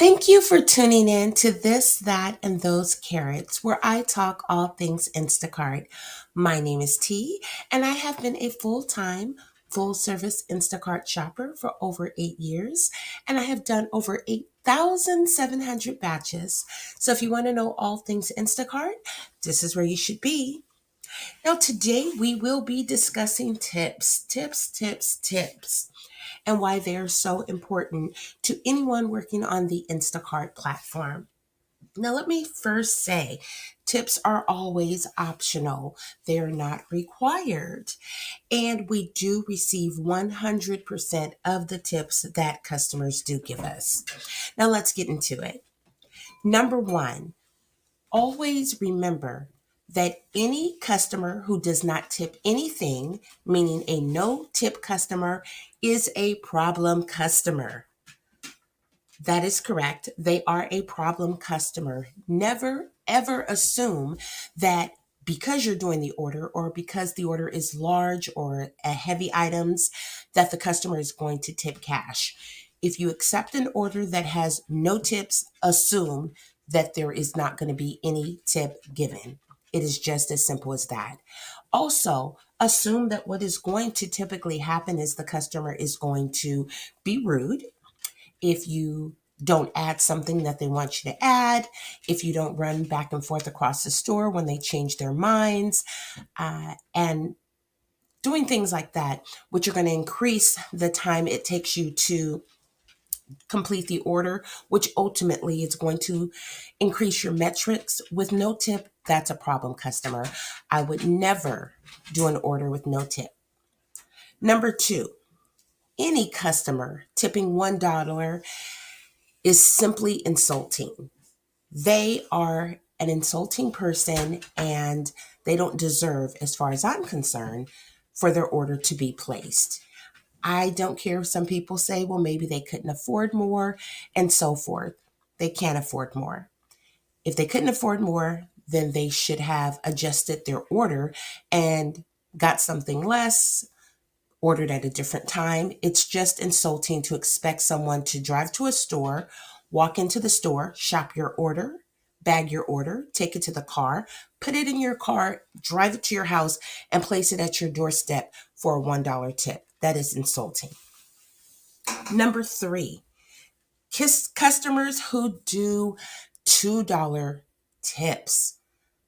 Thank you for tuning in to This, That, and Those Carrots, where I talk all things Instacart. My name is T, and I have been a full service Instacart shopper for over 8 years, and I have done over 8,700 batches. So if you want to know all things Instacart, this is where you should be. Now, today we will be discussing tips, and why they're so important to anyone working on the Instacart platform. Now, let me first say tips are always optional, they're not required. And we do receive 100% of the tips that customers do give us. Now, let's get into it. Number one, always remember that any customer who does not tip anything, meaning a no tip customer, is a problem customer. That is correct. They are a problem customer. Never, ever assume that because you're doing the order or because the order is large or heavy items, that the customer is going to tip cash. If you accept an order that has no tips, assume that there is not going to be any tip given. It is just as simple as that. Also, assume that what is going to typically happen is the customer is going to be rude if you don't add something that they want you to add, if you don't run back and forth across the store when they change their minds, and doing things like that, which are going to increase the time it takes you to complete the order, which ultimately is going to increase your metrics. With no tip, that's a problem customer. I would never do an order with no tip. Number two, any customer tipping $1 is simply insulting. They are an insulting person and they don't deserve, as far as I'm concerned, for their order to be placed. I don't care if some people say, well, maybe they couldn't afford more and so forth. They can't afford more. If they couldn't afford more, then they should have adjusted their order and got something less, ordered at a different time. It's just insulting to expect someone to drive to a store, walk into the store, shop your order, bag your order, take it to the car, put it in your car, drive it to your house, and place it at your doorstep for a $1 tip. That is insulting. Number three, customers who do $2 tips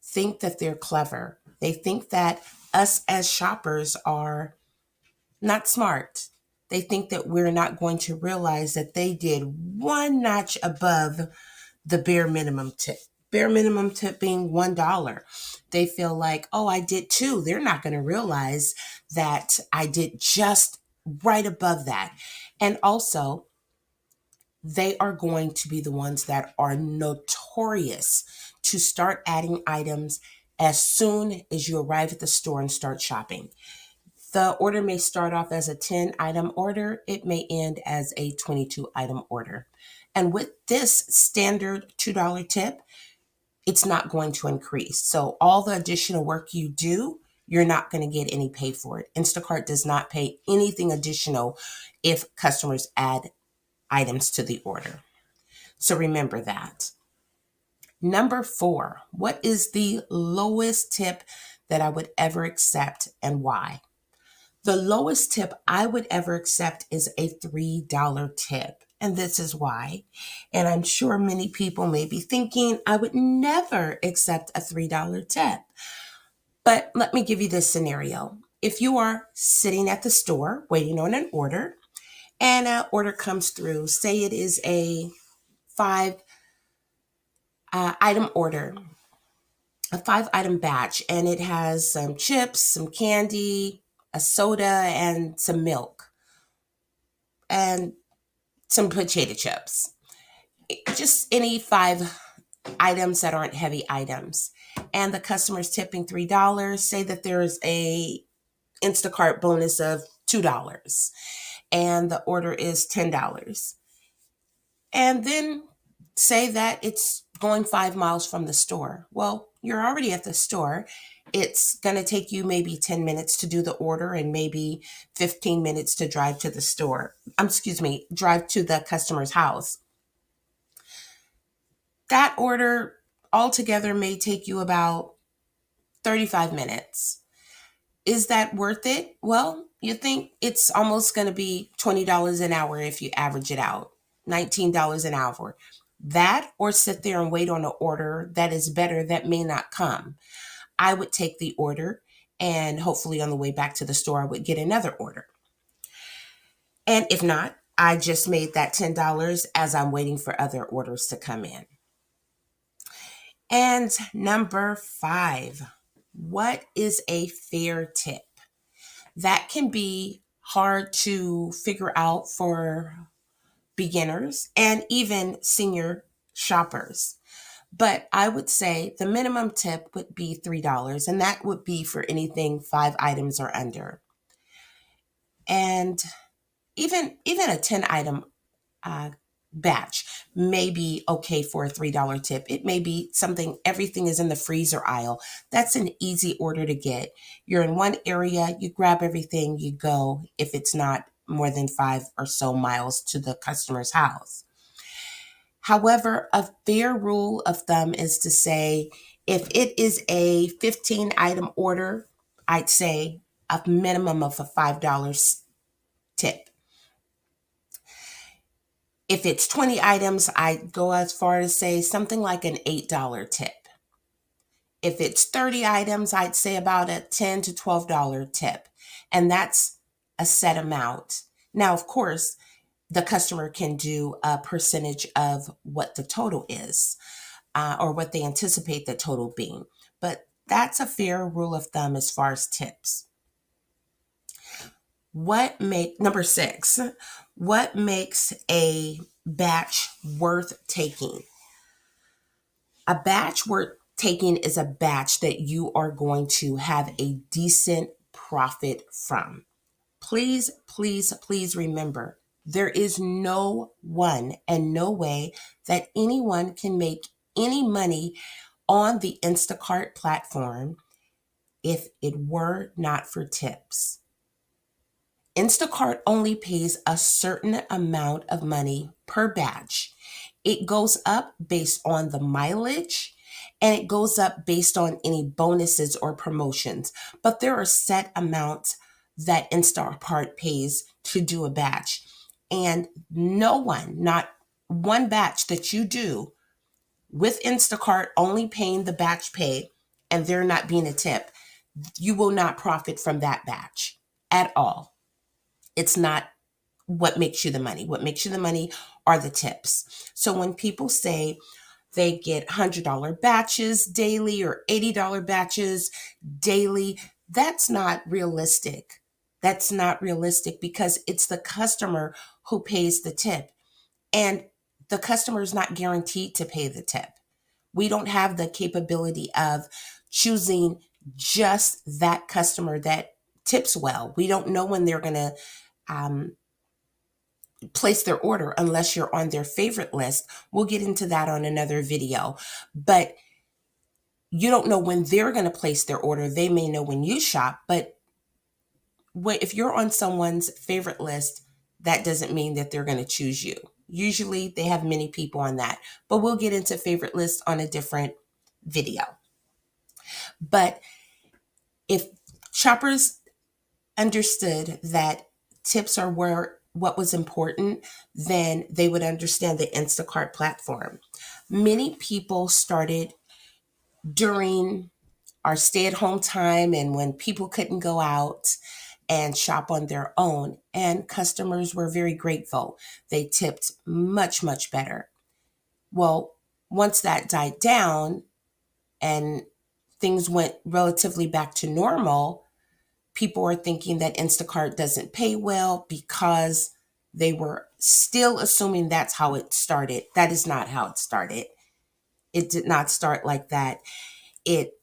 think that they're clever. They think that us as shoppers are not smart. They think that we're not going to realize that they did one notch above the bare minimum tip. Bare minimum tip being $1. They feel like, oh, I did two. They're not going to realize that I did just right above that. And also, they are going to be the ones that are notorious to start adding items as soon as you arrive at the store and start shopping. The order may start off as a 10 item order. It may end as a 22 item order. And with this standard $2 tip, it's not going to increase. So all the additional work you do, you're not going to get any pay for it. Instacart does not pay anything additional if customers add items to the order. So remember that. Number four, what is the lowest tip that I would ever accept and why? The lowest tip I would ever accept is a $3 tip. And this is why. And I'm sure many people may be thinking, I would never accept a $3 tip. But let me give you this scenario. If you are sitting at the store waiting on an order, and an order comes through, say it is a five item order, a 5 item batch, and it has some chips, some candy, a soda, and some milk, and some potato chips. Just any 5 items that aren't heavy items. And the customer's tipping $3. Say that there's a Instacart bonus of $2 and the order is $10. And then say that it's going 5 miles from the store. Well, you're already at the store. It's going to take you maybe 10 minutes to do the order and maybe 15 minutes to drive to the store. Drive to the customer's house. That order altogether may take you about 35 minutes. Is that worth it? Well, you think it's almost going to be $20 an hour if you average it out, $19 an hour. That or sit there and wait on an order that is better that may not come. I would take the order and hopefully on the way back to the store, I would get another order. And if not, I just made that $10 as I'm waiting for other orders to come in. And number 5, what is a fair tip? That can be hard to figure out for beginners and even senior shoppers. But I would say the minimum tip would be $3, and that would be for anything 5 items or under. And even a 10 item batch may be okay for a $3 tip. It may be something, everything is in the freezer aisle. That's an easy order to get. You're in one area, you grab everything, you go, if it's not more than 5 or so miles to the customer's house. However, a fair rule of thumb is to say, if it is a 15 item order, I'd say a minimum of a $5 tip. If it's 20 items, I'd go as far as say something like an $8 tip. If it's 30 items, I'd say about a $10 to $12 tip. And that's a set amount. Now, of course, the customer can do a percentage of what the total is, or what they anticipate the total being. But that's a fair rule of thumb as far as tips. Number 6, what makes a batch worth taking? A batch worth taking is a batch that you are going to have a decent profit from. Please, please, please remember, there is no one and no way that anyone can make any money on the Instacart platform if it were not for tips. Instacart only pays a certain amount of money per batch. It goes up based on the mileage, and it goes up based on any bonuses or promotions. But there are set amounts that Instacart pays to do a batch. And no one, not one batch that you do with Instacart only paying the batch pay and there not being a tip, you will not profit from that batch at all. It's not what makes you the money. What makes you the money are the tips. So when people say they get $100 batches daily or $80 batches daily, that's not realistic. That's not realistic because it's the customer who pays the tip. And the customer is not guaranteed to pay the tip. We don't have the capability of choosing just that customer that tips well. We don't know when they're going to place their order unless you're on their favorite list. We'll get into that on another video. But you don't know when they're going to place their order. They may know when you shop, but if you're on someone's favorite list, that doesn't mean that they're going to choose you. Usually they have many people on that, but we'll get into favorite lists on a different video. But if shoppers understood that tips are what was important, then they would understand the Instacart platform. Many people started during our stay-at-home time and when people couldn't go out and shop on their own, and customers were very grateful. They tipped much, much better. Well, once that died down and things went relatively back to normal, people are thinking that Instacart doesn't pay well because they were still assuming that's how it started. That is not how it started. It did not start like that. It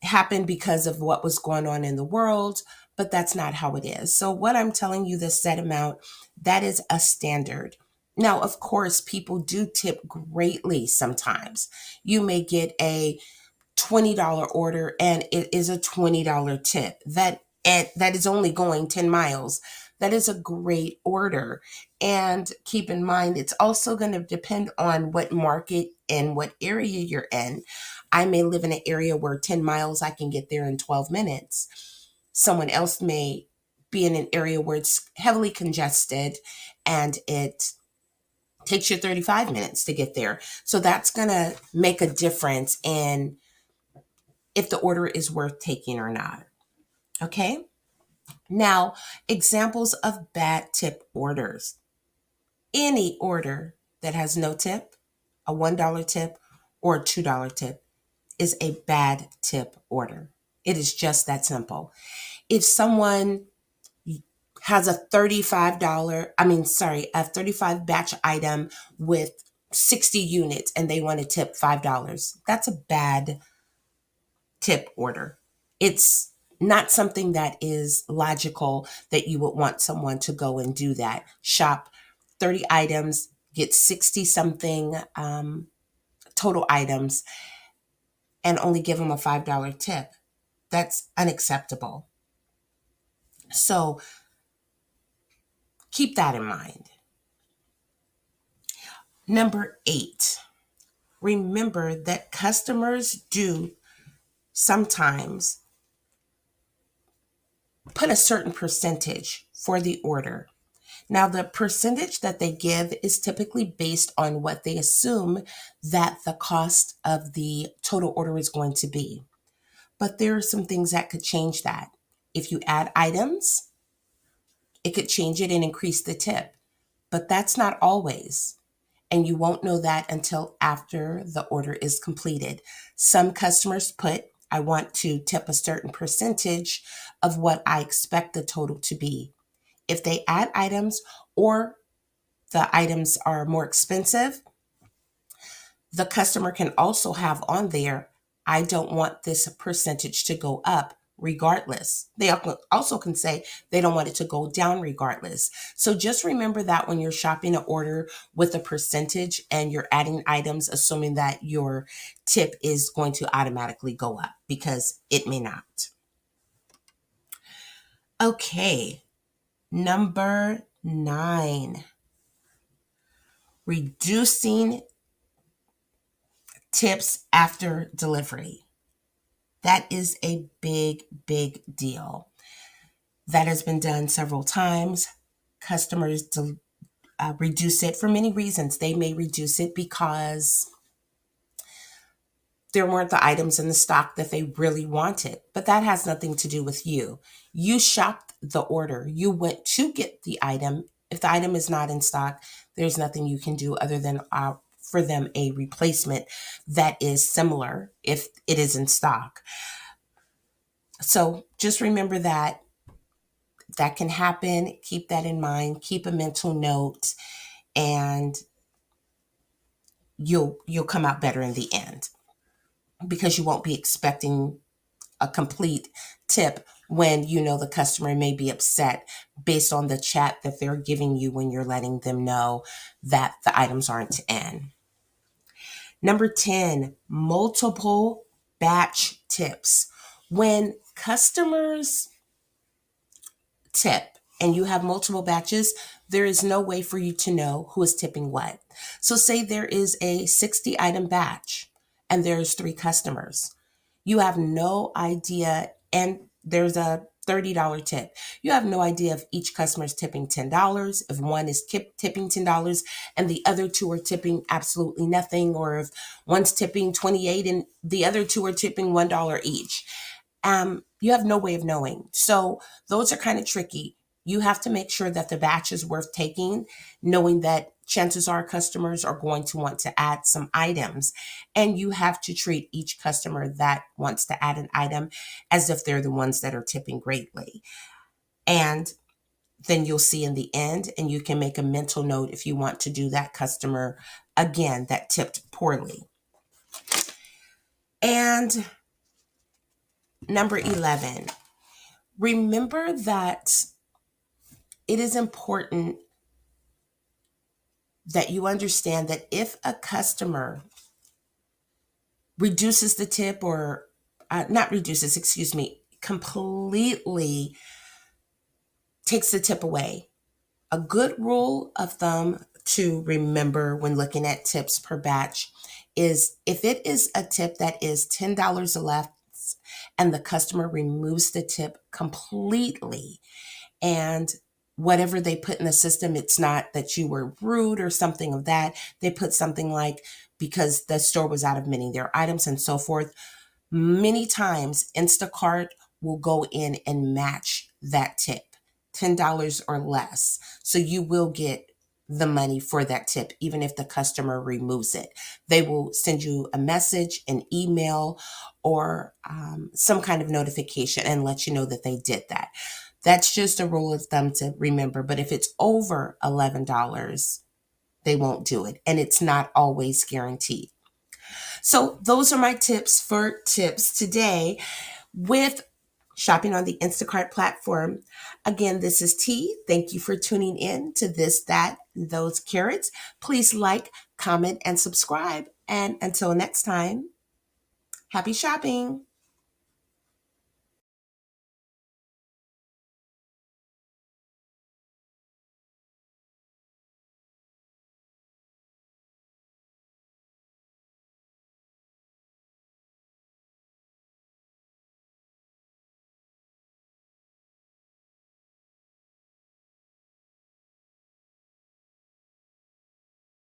happened because of what was going on in the world, but that's not how it is. So what I'm telling you, the set amount, that is a standard. Now, of course, people do tip greatly sometimes. You may get a $20 order and it is a $20 tip. That is only going 10 miles. That is a great order. And keep in mind, it's also going to depend on what market and what area you're in. I may live in an area where 10 miles I can get there in 12 minutes. Someone else may be in an area where it's heavily congested and it takes you 35 minutes to get there. So that's going to make a difference in if the order is worth taking or not. Okay? Now, examples of bad tip orders. Any order that has no tip, a $1 tip, or a $2 tip is a bad tip order. It is just that simple. If someone has a a 35 batch item with 60 units and they want to tip $5, that's a bad tip order. It's not something that is logical that you would want someone to go and do that. Shop 30 items, get 60 something total items, and only give them a $5 tip. That's unacceptable. So keep that in mind. Number 8, remember that customers do sometimes put a certain percentage for the order. Now, the percentage that they give is typically based on what they assume that the cost of the total order is going to be. But there are some things that could change that. If you add items, it could change it and increase the tip. But that's not always. And you won't know that until after the order is completed. Some customers put, I want to tip a certain percentage of what I expect the total to be. If they add items or the items are more expensive, the customer can also have on there, I don't want this percentage to go up regardless. They also can say they don't want it to go down regardless. So just remember that when you're shopping an order with a percentage and you're adding items, assuming that your tip is going to automatically go up, because it may not. Okay, number 9, reducing tips after delivery. That is a big, big deal. That has been done several times. Customers reduce it for many reasons. They may reduce it because there weren't the items in the stock that they really wanted, but that has nothing to do with you. You shopped the order. You went to get the item. If the item is not in stock, there's nothing you can do other than for them a replacement that is similar if it is in stock. So just remember that can happen. Keep that in mind. Keep a mental note, and you'll come out better in the end, because you won't be expecting a complete tip when you know the customer may be upset based on the chat that they're giving you when you're letting them know that the items aren't in. Number 10, multiple batch tips. When customers tip and you have multiple batches, there is no way for you to know who is tipping what. So say there is a 60 item batch and there's 3 customers. You have no idea, and there's a $30 tip. You have no idea if each customer is tipping $10, if one is tipping $10 and the other 2 are tipping absolutely nothing, or if one's tipping 28 and the other 2 are tipping $1 each. You have no way of knowing. So those are kind of tricky. You have to make sure that the batch is worth taking, knowing that chances are customers are going to want to add some items, and you have to treat each customer that wants to add an item as if they're the ones that are tipping greatly. And then you'll see in the end, and you can make a mental note if you want to do that customer again that tipped poorly. And number 11, remember that it is important that you understand that if a customer reduces the tip, or completely takes the tip away. A good rule of thumb to remember when looking at tips per batch is if it is a tip that is $10 or less and the customer removes the tip completely, and whatever they put in the system, it's not that you were rude or something of that. They put something like because the store was out of many of their items and so forth. Many times Instacart will go in and match that tip, $10 or less. So you will get the money for that tip, even if the customer removes it. They will send you a message, an email, or some kind of notification and let you know that they did that. That's just a rule of thumb to remember. But if it's over $11, they won't do it. And it's not always guaranteed. So those are my tips for tips today with shopping on the Instacart platform. Again, this is T. Thank you for tuning in to This, That, Those Carrots. Please like, comment, and subscribe. And until next time, happy shopping.